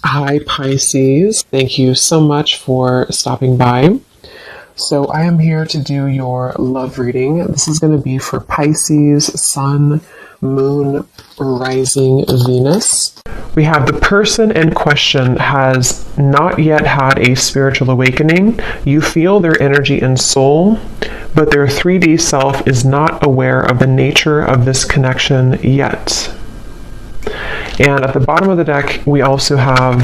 Hi, Pisces. Thank you so much for stopping by. So, I am here to do your love reading. This is going to be for Pisces, Sun, Moon, Rising, Venus. We have the person in question has not yet had a spiritual awakening. You feel their energy and soul, but their 3D self is not aware of the nature of this connection yet. And at the bottom of the deck, we also have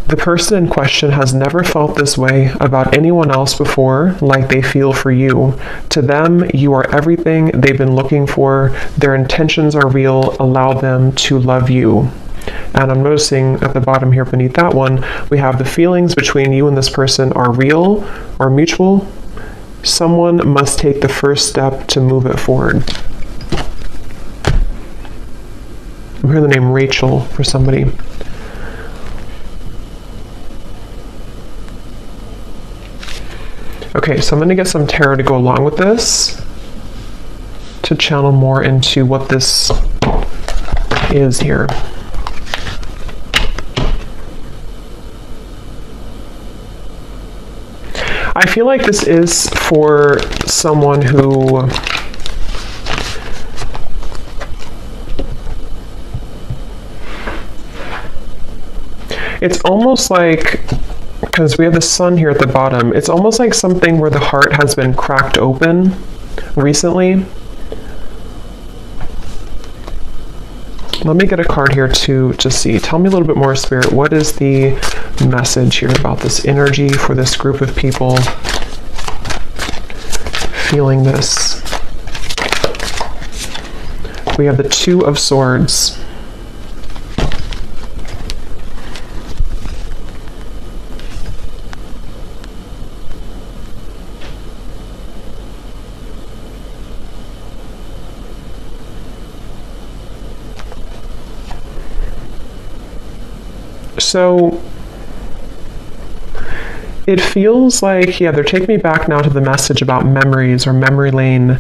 the person in question has never felt this way about anyone else before, like they feel for you. To them, you are everything they've been looking for. Their intentions are real. Allow them to love you. And I'm noticing at the bottom here beneath that one, we have the feelings between you and this person are real or mutual. Someone must take the first step to move it forward. I'm hearing the name Rachel for somebody. Okay, so I'm going to get some tarot to go along with this to channel more into what this is here. I feel like this is for someone who it's almost like, because we have the sun here at the bottom, it's almost like something where the heart has been cracked open recently. Let me get a card here to see. Tell me a little bit more, Spirit. What is the message here about this energy for this group of people feeling this? We have the Two of Swords. So it feels like, yeah, they're taking me back now to the message about memories or memory lane.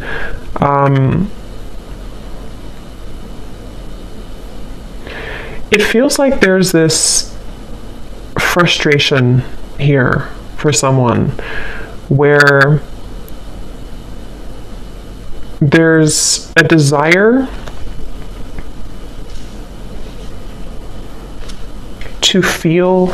It feels like there's this frustration here for someone where there's a desire to feel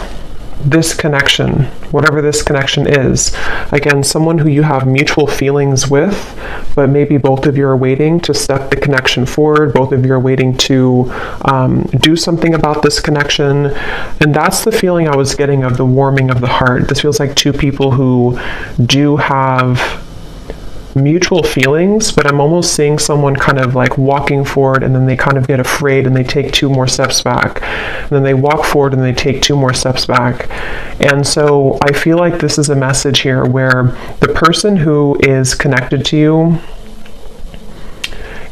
this connection, whatever this connection is. Again, someone who you have mutual feelings with, but maybe both of you are waiting to step the connection forward. Both of you are waiting to do something about this connection. And that's the feeling I was getting of the warming of the heart. This feels like two people who do have mutual feelings, but I'm almost seeing someone kind of like walking forward and then they kind of get afraid and they take two more steps back. And then they walk forward and they take two more steps back. And so I feel like this is a message here where the person who is connected to you,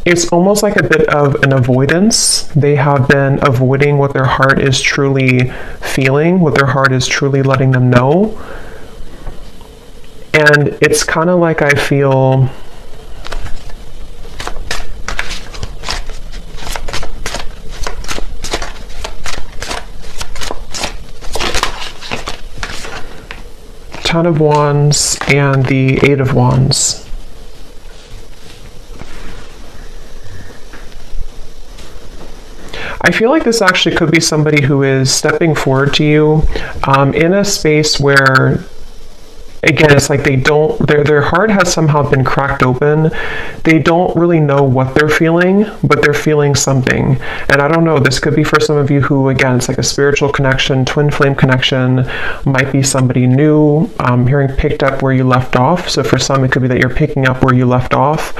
it's almost like a bit of an avoidance. They have been avoiding what their heart is truly feeling, what their heart is truly letting them know. And it's kind of like I feel Ten of Wands and the Eight of Wands. I feel like this actually could be somebody who is stepping forward to you in a space where, again, it's like they don't, their heart has somehow been cracked open. They don't really know what they're feeling, but they're feeling something. And I don't know, this could be for some of you who, again, it's like a spiritual connection, twin flame connection, might be somebody new. Hearing picked up where you left off. So for some, it could be that you're picking up where you left off.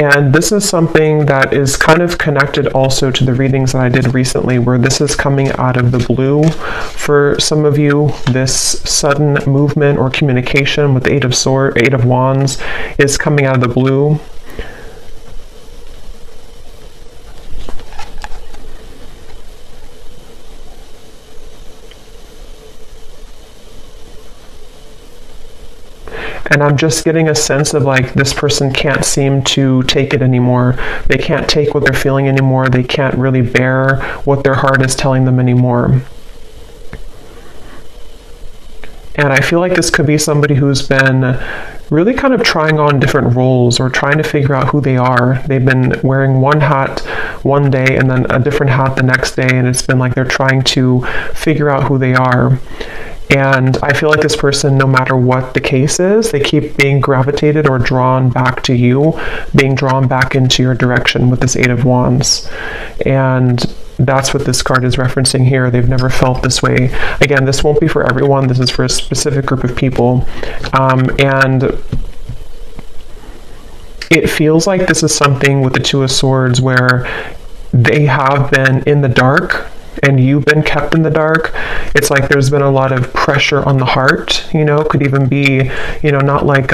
And this is something that is kind of connected also to the readings that I did recently, where this is coming out of the blue for some of you. This sudden movement or communication with the Eight of Wands is coming out of the blue. And I'm just getting a sense of like this person can't seem to take it anymore. They can't take what they're feeling anymore. They can't really bear what their heart is telling them anymore. And I feel like this could be somebody who's been really kind of trying on different roles or trying to figure out who they are. They've been wearing one hat one day and then a different hat the next day, and it's been like they're trying to figure out who they are. And I feel like this person, no matter what the case is, they keep being gravitated or drawn back to you, being drawn back into your direction with this Eight of Wands. And that's what this card is referencing here. They've never felt this way. Again, this won't be for everyone. This is for a specific group of people. And it feels like this is something with the Two of Swords where they have been in the dark and you've been kept in the dark. It's like there's been a lot of pressure on the heart, could even be, not like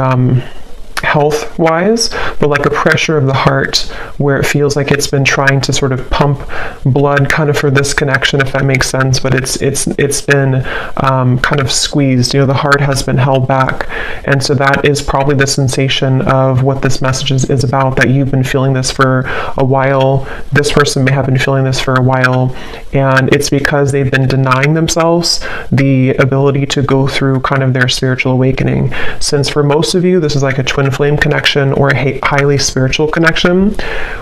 health wise, but like a pressure of the heart where it feels like it's been trying to sort of pump blood kind of for this connection, if that makes sense, but it's been kind of squeezed. The heart has been held back, and so that is probably the sensation of what this message is about, that you've been feeling this for a while. This person may have been feeling this for a while, and it's because they've been denying themselves the ability to go through kind of their spiritual awakening. Since for most of you this is like a twin flame connection or a highly spiritual connection,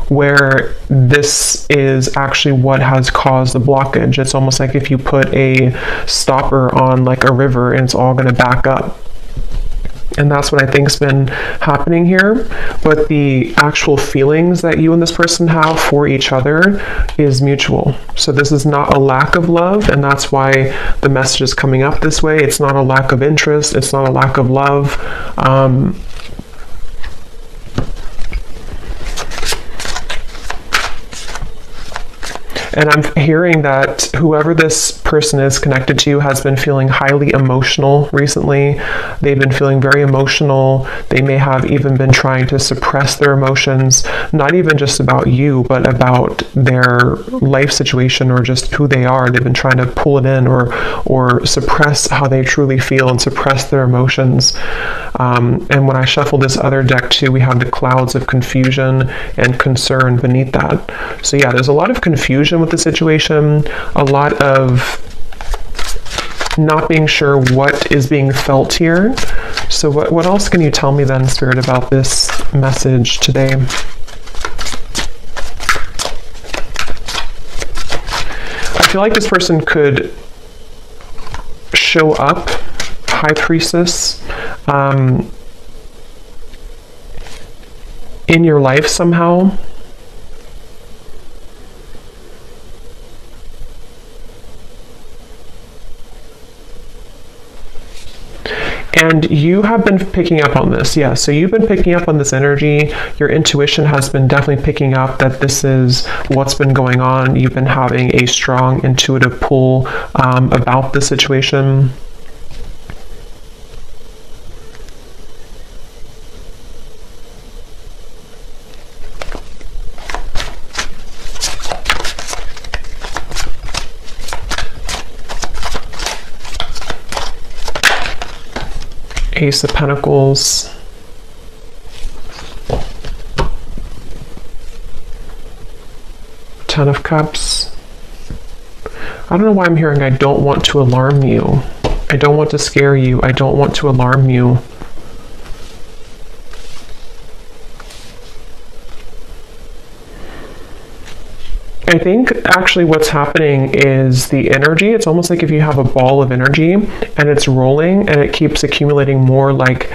where this is actually what has caused the blockage. It's almost like if you put a stopper on like a river and it's all going to back up. And that's what I think's been happening here. But the actual feelings that you and this person have for each other is mutual. So this is not a lack of love, and that's why the message is coming up this way. It's not a lack of interest. It's not a lack of love. And I'm hearing that whoever this person is connected to has been feeling highly emotional recently. They've been feeling very emotional. They may have even been trying to suppress their emotions, not even just about you, but about their life situation or just who they are. They've been trying to pull it in or suppress how they truly feel and suppress their emotions. And when I shuffle this other deck too, we have the clouds of confusion and concern beneath that. So yeah, there's a lot of confusion with the situation, a lot of not being sure what is being felt here. So what else can you tell me then, Spirit, about this message today? I feel like this person could show up, High Priestess, in your life somehow. And you have been picking up on this, yeah. So you've been picking up on this energy. Your intuition has been definitely picking up that this is what's been going on. You've been having a strong intuitive pull about the situation. Ace of Pentacles, Ten of Cups. I don't know why I'm hearing I don't want to alarm you. I don't want to scare you. I don't want to alarm you. I think actually what's happening is the energy. It's almost like if you have a ball of energy and it's rolling and it keeps accumulating more like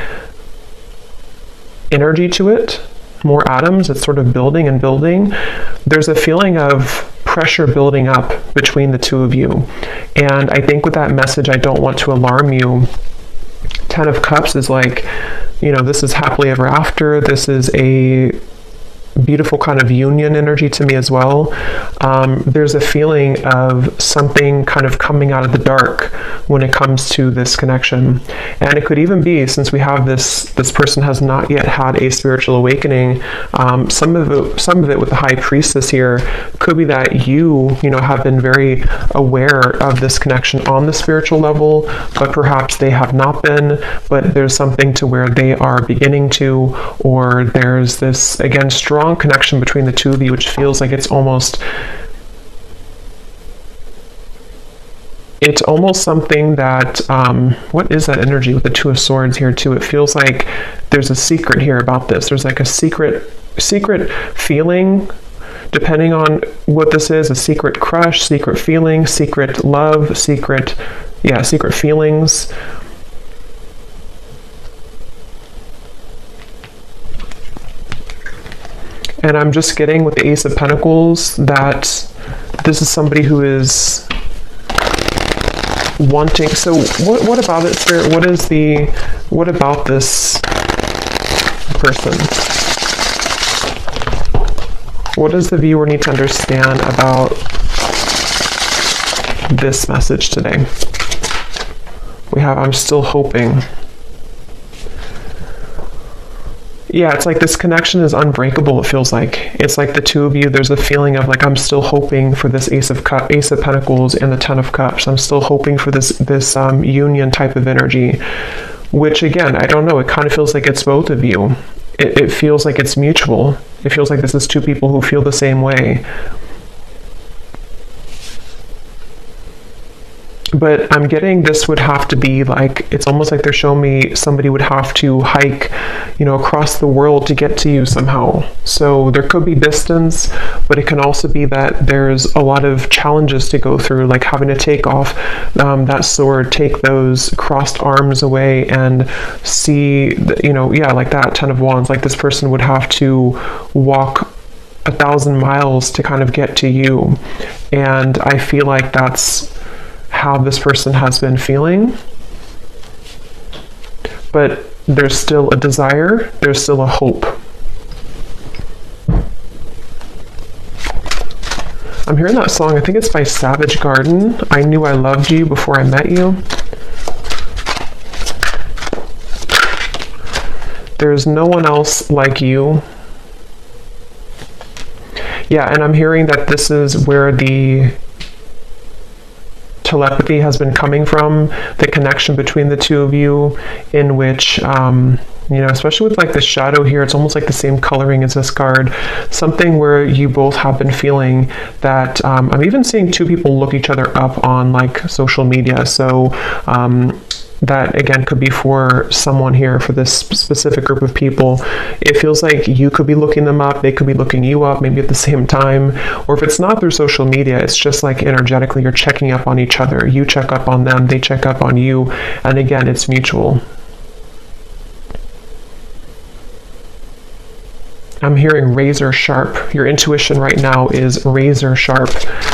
energy to it, more atoms. It's sort of building and building. There's a feeling of pressure building up between the two of you. And I think with that message, I don't want to alarm you. Ten of Cups is like, this is happily ever after. This is a beautiful kind of union energy to me as well. There's a feeling of something kind of coming out of the dark when it comes to this connection. And it could even be, since we have this person has not yet had a spiritual awakening, some of it with the High Priestess here could be that you have been very aware of this connection on the spiritual level, but perhaps they have not been, but there's something to where they are beginning to, or there's this, again, strong connection between the two of you, which feels like it's almost something that, what is that energy with the Two of Swords here too? It feels like there's a secret here about this. There's like a secret feeling, depending on what this is, a secret crush, secret feeling, secret love, secret feelings. And I'm just getting with the Ace of Pentacles that this is somebody who is wanting. So what about it, Spirit? What about this person? What does the viewer need to understand about this message today? We have, I'm still hoping. Yeah, it's like this connection is unbreakable, it feels like. It's like the two of you, there's a feeling of like, I'm still hoping for this Ace of Pentacles and the Ten of Cups. I'm still hoping for this union type of energy, which again, I don't know, it kind of feels like it's both of you. It feels like it's mutual. It feels like this is two people who feel the same way. But I'm getting this would have to be like, it's almost like they're showing me somebody would have to hike, across the world to get to you somehow. So there could be distance, but it can also be that there's a lot of challenges to go through, like having to take off that sword, take those crossed arms away and see, like that Ten of Wands, like this person would have to walk 1,000 miles to kind of get to you. And I feel like that's how this person has been feeling, but there's still a desire, there's still a hope. I'm hearing that song, I think it's by Savage Garden, I Knew I Loved You Before I Met You. There's no one else like you. Yeah, and I'm hearing that this is where the telepathy has been coming from, the connection between the two of you, in which especially with like the shadow here, it's almost like the same coloring as this card, something where you both have been feeling that I'm even seeing two people look each other up on like social media. So that again could be for someone here, for this specific group of people. It feels like you could be looking them up, they could be looking you up, maybe at the same time. Or if it's not through social media, it's just like energetically you're checking up on each other. You check up on them, they check up on you, and again, it's mutual. I'm hearing razor sharp. Your intuition right now is razor sharp.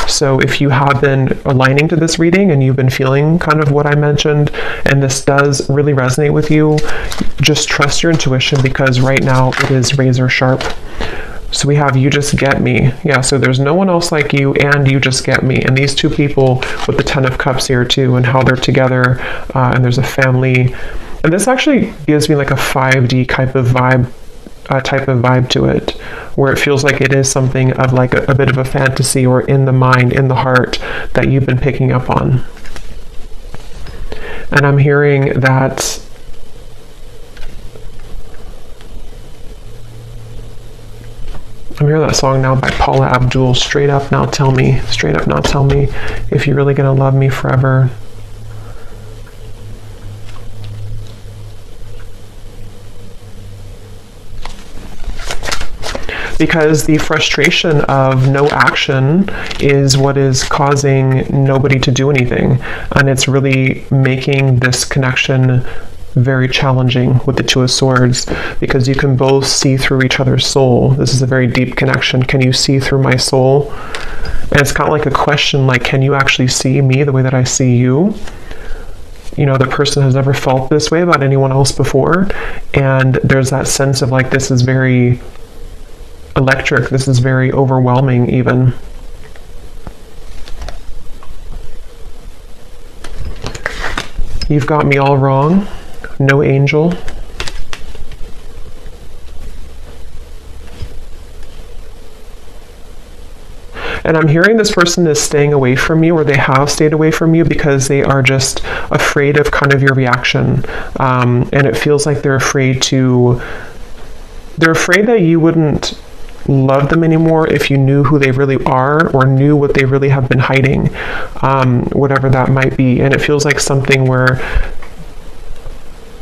So if you have been aligning to this reading and you've been feeling kind of what I mentioned, and this does really resonate with you, just trust your intuition, because right now it is razor sharp. So we have You Just Get Me. Yeah, so there's no one else like you, and you just get me. And these two people with the Ten of Cups here too, and how they're together, and there's a family. And this actually gives me like a 5D type of vibe to it, where it feels like it is something of like a bit of a fantasy, or in the mind, in the heart, that you've been picking up on. And I'm hearing that song now by Paula Abdul, Straight Up Now Tell Me, Straight Up Now Tell Me If You're Really Gonna Love Me Forever. Because the frustration of no action is what is causing nobody to do anything. And it's really making this connection very challenging with the Two of Swords, because you can both see through each other's soul. This is a very deep connection. Can you see through my soul? And it's kind of like a question, like, can you actually see me the way that I see you? The person has never felt this way about anyone else before. And there's that sense of like, this is very electric. This is very overwhelming even. You've got me all wrong. No angel. And I'm hearing this person is staying away from you, or they have stayed away from you because they are just afraid of kind of your reaction. And it feels like they're afraid that you wouldn't love them anymore if you knew who they really are, or knew what they really have been hiding, whatever that might be. And it feels like something where,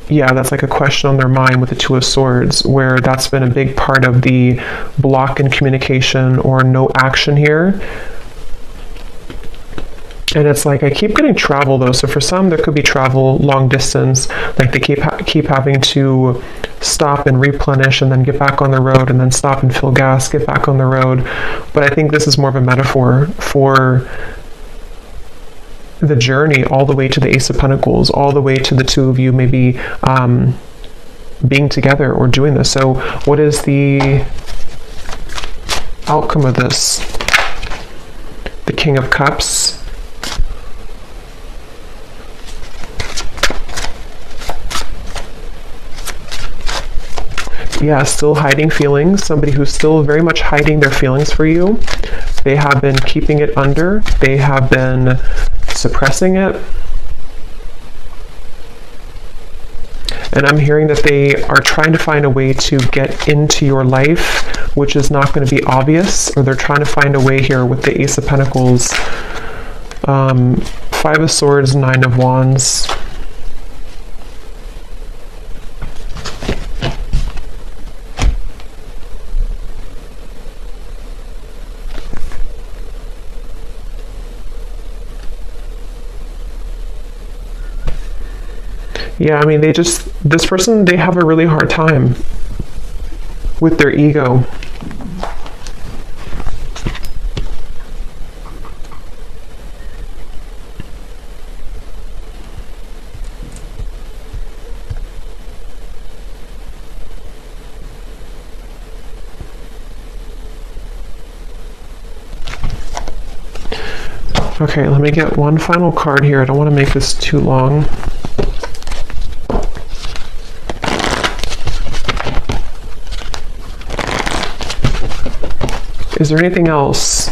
yeah, that's like a question on their mind with the Two of Swords, where that's been a big part of the block in communication or no action here. And it's like, I keep getting travel though. So for some, there could be travel long distance, like they keep having to stop and replenish and then get back on the road, and then stop and fill gas, get back on the road. But I think this is more of a metaphor for the journey all the way to the Ace of Pentacles, all the way to the two of you maybe being together or doing this. So what is the outcome of this? The King of Cups. Yeah, still hiding feelings. Somebody who's still very much hiding their feelings for you. They have been keeping it under. They have been suppressing it. And I'm hearing that they are trying to find a way to get into your life, which is not going to be obvious, or they're trying to find a way here with the Ace of Pentacles, Five of Swords, Nine of Wands. Yeah, I mean, this person, they have a really hard time with their ego. Okay, let me get one final card here. I don't want to make this too long. Is there anything else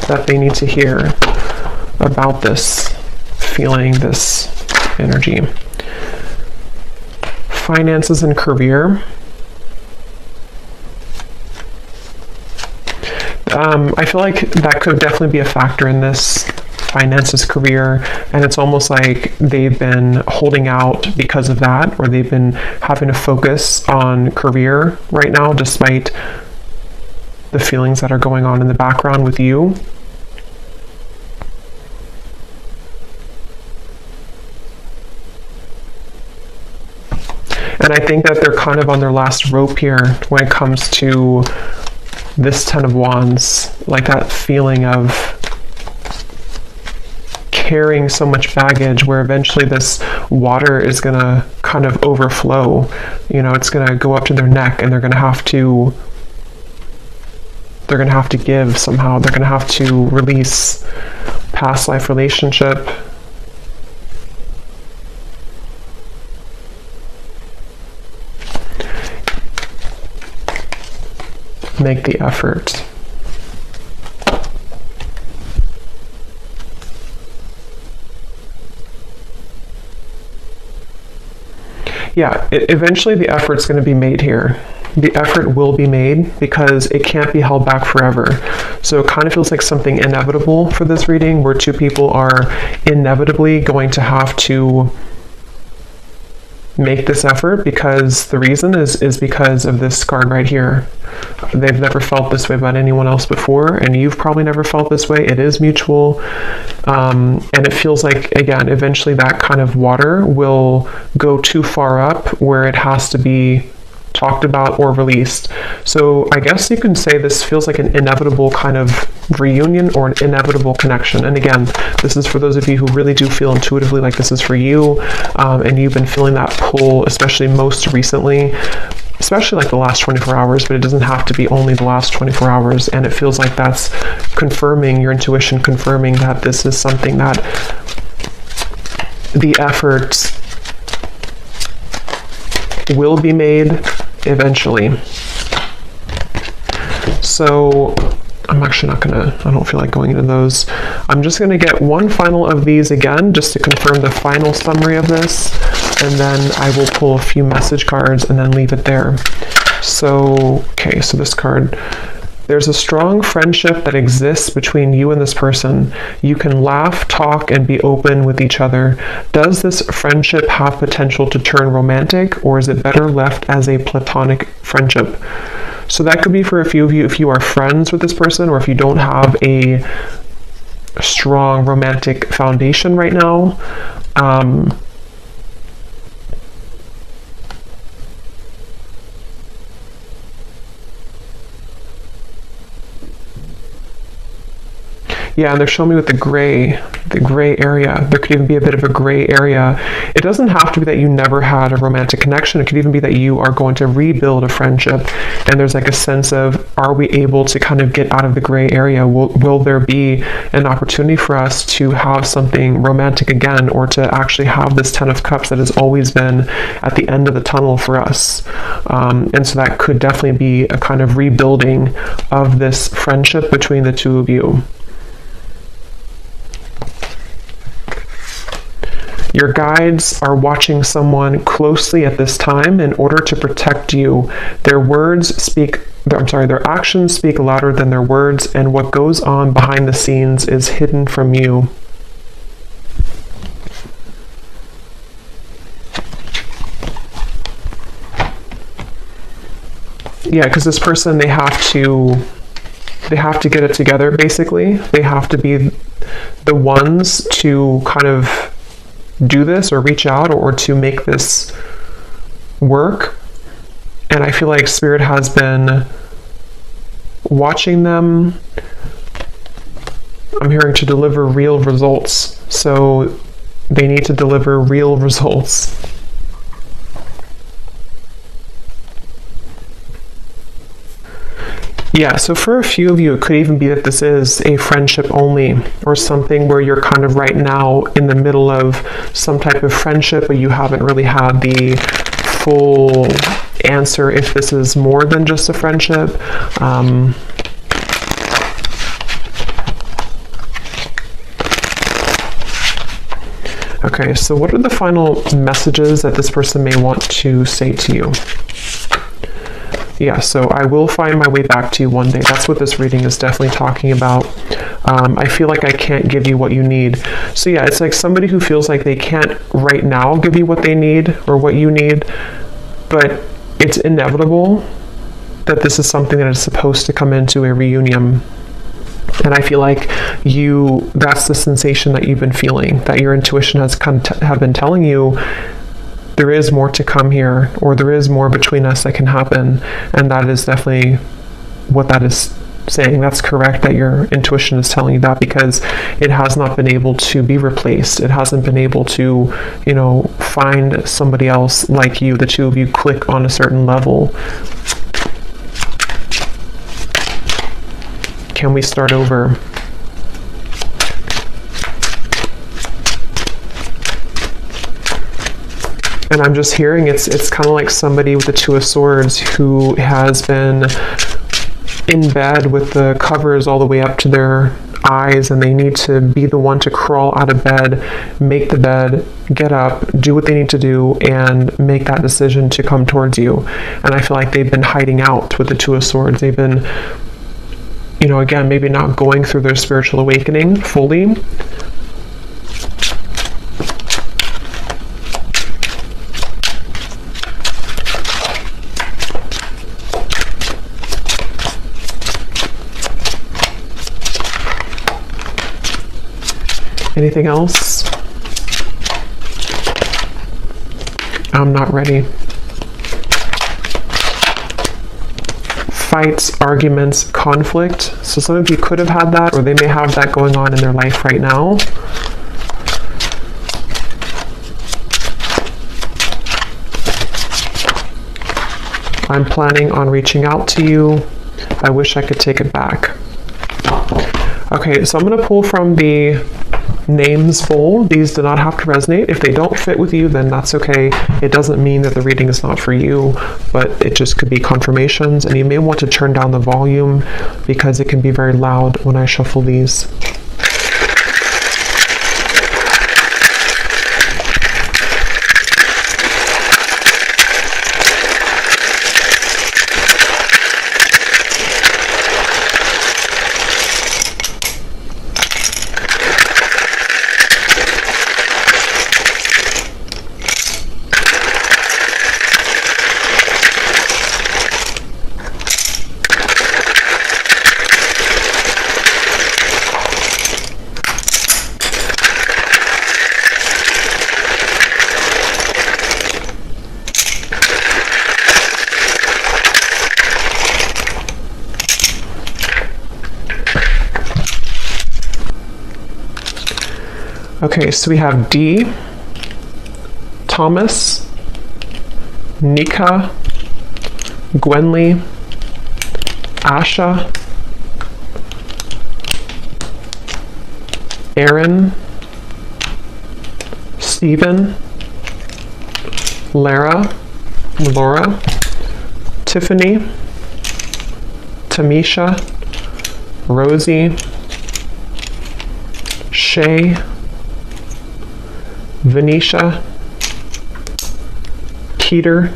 that they need to hear about this feeling, this energy? Finances and career. I feel like that could definitely be a factor in this. Finances, career, and it's almost like they've been holding out because of that, or they've been having to focus on career right now despite the feelings that are going on in the background with you. And I think that they're kind of on their last rope here when it comes to this Ten of Wands, like that feeling of carrying so much baggage, where eventually this water is going to kind of overflow. You know, it's going to go up to their neck, and they're going to have to give somehow. They're going to have to release past life relationship. Make the effort. Yeah, eventually the effort's going to be made here. The effort will be made because it can't be held back forever. So it kind of feels like something inevitable for this reading, where two people are inevitably going to have to make this effort, because the reason is because of this card right here. They've never felt this way about anyone else before, and you've probably never felt this way. It is mutual, and it feels like, again, eventually that kind of water will go too far up where it has to be talked about or released. So I guess you can say this feels like an inevitable kind of reunion, or an inevitable connection. And again, this is for those of you who really do feel intuitively like this is for you, and you've been feeling that pull, especially most recently. especially like the last 24 hours, but it doesn't have to be only the last 24 hours. And it feels like that's confirming, your intuition confirming that this is something that the effort will be made eventually. So I'm actually not gonna, I don't feel like going into those. I'm just gonna get one final of these again, just to confirm the final summary of this, and then I will pull a few message cards and then leave it there. So, okay, so this card, there's a strong friendship that exists between you and this person. You can laugh, talk, and be open with each other. Does this friendship have potential to turn romantic, or is it better left as a platonic friendship? So that could be for a few of you if you are friends with this person, or if you don't have a strong romantic foundation right now. Yeah, and they're showing me with the gray area. There could even be a bit of a gray area. It doesn't have to be that you never had a romantic connection. It could even be that you are going to rebuild a friendship. And there's like a sense of, are we able to kind of get out of the gray area? Will there be an opportunity for us to have something romantic again, or to actually have this 10 of Cups that has always been at the end of the tunnel for us? And so that could definitely be a kind of rebuilding of this friendship between the two of you. Your guides are watching someone closely at this time in order to protect you. Their actions speak louder than their words, and what goes on behind the scenes is hidden from you. Yeah, because this person, they have to get it together, basically. They have to be the ones to kind of do this, or reach out, or to make this work. And I feel like Spirit has been watching them. I'm hearing to deliver real results. So they need to deliver real results. Yeah, so for a few of you, it could even be that this is a friendship only, or something where you're kind of right now in the middle of some type of friendship, but you haven't really had the full answer if this is more than just a friendship. Okay, so what are the final messages that this person may want to say to you? Yeah, so I will find my way back to you one day. That's what this reading is definitely talking about. I feel like I can't give you what you need. So yeah, it's like somebody who feels like they can't right now give you what they need or what you need, but it's inevitable that this is something that is supposed to come into a reunion. And I feel like that's the sensation that you've been feeling, that your intuition has have been telling you there is more to come here, or there is more between us that can happen. And that is definitely what that is saying. That's correct that your intuition is telling you that, because it has not been able to be replaced. It hasn't been able to, find somebody else like you. The two of you click on a certain level. Can we start over? And I'm just hearing it's kind of like somebody with the Two of Swords who has been in bed with the covers all the way up to their eyes, and they need to be the one to crawl out of bed, make the bed, get up, do what they need to do, and make that decision to come towards you. And I feel like they've been hiding out with the Two of Swords. They've been, again, maybe not going through their spiritual awakening fully. Anything else? I'm not ready. Fights, arguments, conflict. So some of you could have had that, or they may have that going on in their life right now. I'm planning on reaching out to you. I wish I could take it back. Okay, so I'm going to pull from the names bowl. These do not have to resonate. If they don't fit with you, then that's okay. It doesn't mean that the reading is not for you, but it just could be confirmations, and you may want to turn down the volume because it can be very loud when I shuffle these. Okay, so we have D, Thomas, Nika, Gwenly, Asha, Aaron, Stephen, Laura, Tiffany, Tamisha, Rosie, Shay, Venetia, Keter,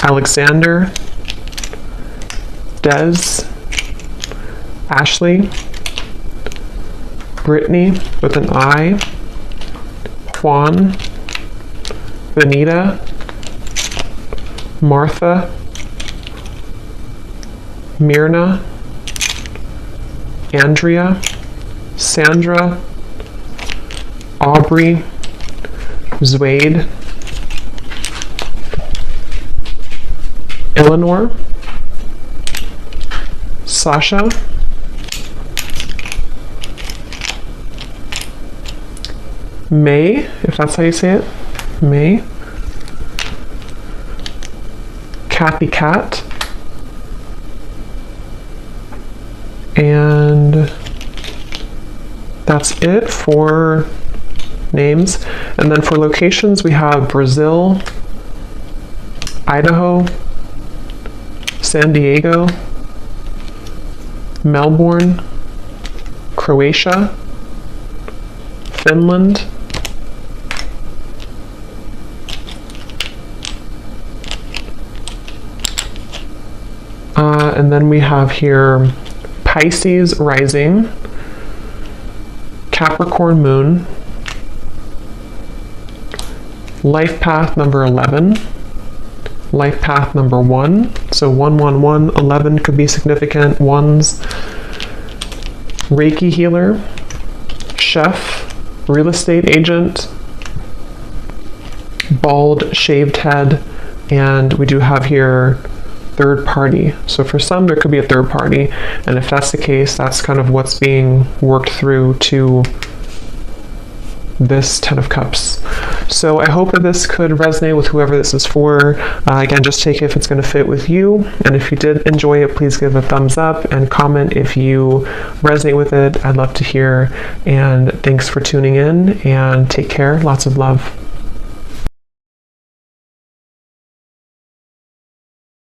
Alexander, Des, Ashley, Brittany with an I, Juan, Benita, Martha, Myrna, Andrea, Sandra, Aubrey, Zwade, Eleanor, Sasha, May, if that's how you say it, May, Kathy Cat, and that's it for names. And then for locations, we have Brazil, Idaho, San Diego, Melbourne, Croatia, Finland, and then we have here Pisces rising, Capricorn moon, life path number 11, life path number 1, so 111, 11 could be significant ones, Reiki healer, chef, real estate agent, bald shaved head, and we do have here third party. So for some there could be a third party, and if that's the case, that's kind of what's being worked through to this 10 of Cups. So I hope that this could resonate with whoever this is for. Again, just take it if it's going to fit with you, and if you did enjoy it, please give a thumbs up and comment if you resonate with it. I'd love to hear, and thanks for tuning in, and take care. Lots of love.